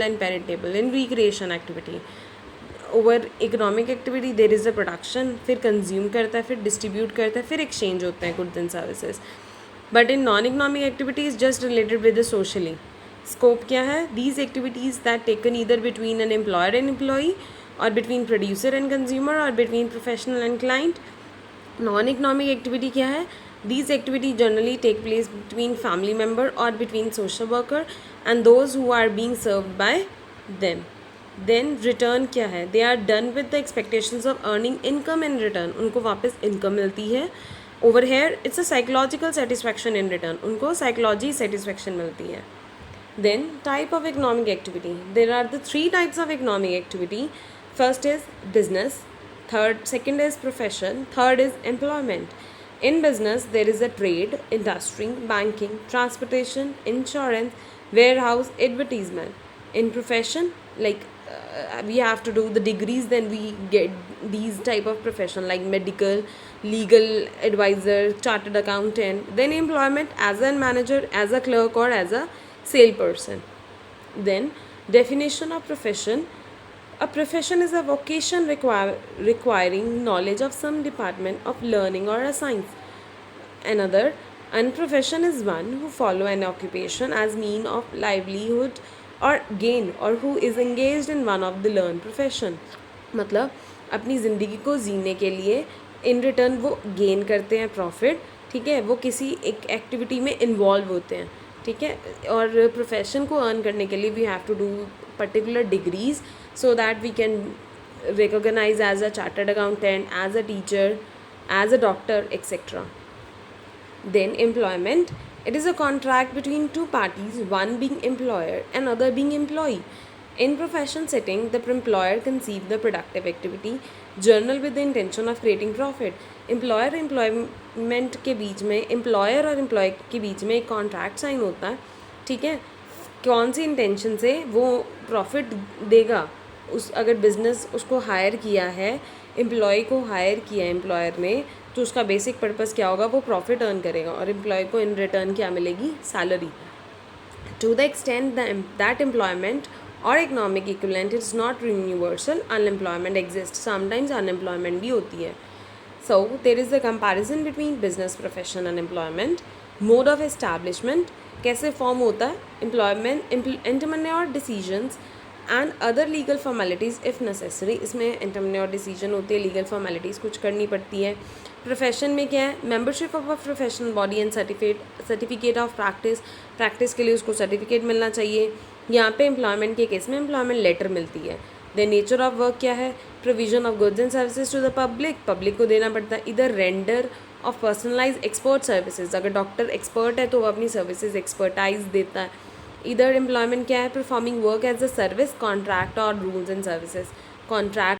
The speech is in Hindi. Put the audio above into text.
and parental and recreation activity. Over economic activity there is a production, फिर कंज्यूम करता है, फिर डिस्ट्रीब्यूट करता है, फिर एक्सचेंज होते हैं goods and services. But in non economic activities just related with the socially. Scope क्या है? These activities that taken either between an employer and employee, और बिटवीन प्रोड्यूसर एंड कंज्यूमर, और between professional and client. Non economic activity क्या है? These activities generally take place between family member or between social worker and those who are being served by them. Then return क्या है? They are done with the expectations of earning income in return. उनको वापस income मिलती है. Over here it's a psychological satisfaction in return. उनको psychology satisfaction मिलती है. Then type of economic activity. There are the 3 types of economic activity. First is business. Second is profession. Third is employment. In business, there is a trade, industry, banking, transportation, insurance, warehouse, advertisement. In profession, like we have to do the degrees, then we get these type of profession like medical, legal advisor, chartered accountant. Then employment as a manager, as a clerk, or as a salesperson. Then definition of profession. A profession is a vocation requiring knowledge of some department of learning or a science. Another unprofession is one who follow an occupation as mean of livelihood or gain, or who is engaged in one of the learned profession. मतलब अपनी ज़िंदगी को जीने के लिए इन रिटर्न वो गेन करते हैं प्रॉफिट, ठीक है, वो किसी एक एक्टिविटी में इन्वॉल्व होते हैं, ठीक है. और प्रोफेशन को अर्न करने के लिए we have to do particular degrees so that we can recognize as a chartered accountant, as a teacher, as a doctor, etc. Then employment. It is a contract between two parties, one being employer and other being employee. In profession setting, the employer conceive the productive activity journal with the intention of creating profit. Employer employment के बीच में, employer और employee के बीच में एक contract sign होता है, ठीक है. कौन सी इंटेंशन से वो प्रॉफिट देगा? उस अगर बिज़नेस उसको हायर किया है, एम्प्लॉय को हायर किया है एम्प्लॉयर ने, तो उसका बेसिक पर्पस क्या होगा? वो प्रॉफिट अर्न करेगा, और एम्प्लॉय को इन रिटर्न क्या मिलेगी? Salary. To the extent that employment और economic equivalent is not universal, unemployment exist. Sometimes unemployment भी होती है. So there is the comparison between business, profession and employment. Mode of establishment कैसे फॉर्म होता है? Employment, entrepreneur decisions and other legal formalities if necessary. इसमें एंटरप्रेन्योर डिसीजन होती है, लीगल फॉर्मेलिटीज़ कुछ करनी पड़ती है. प्रोफेशन में क्या है? Membership of a professional body and certificate of practice. Practice के लिए उसको सर्टिफिकेट मिलना चाहिए. यहाँ पे एम्प्लॉयमेंट के केस में एम्प्लॉयमेंट लेटर मिलती है. द नेचर ऑफ वर्क क्या है? Provision of goods and services to the public. Public को देना पड़ता है. इधर render of personalize expert services. अगर डॉक्टर एक्सपर्ट है तो वो अपनी सर्विसेज एक्सपर्टाइज देता है. इधर एम्प्लॉयमेंट क्या है? Performing work as a service, contract और रूल्स एंड सर्विसेज. कॉन्ट्रैक्ट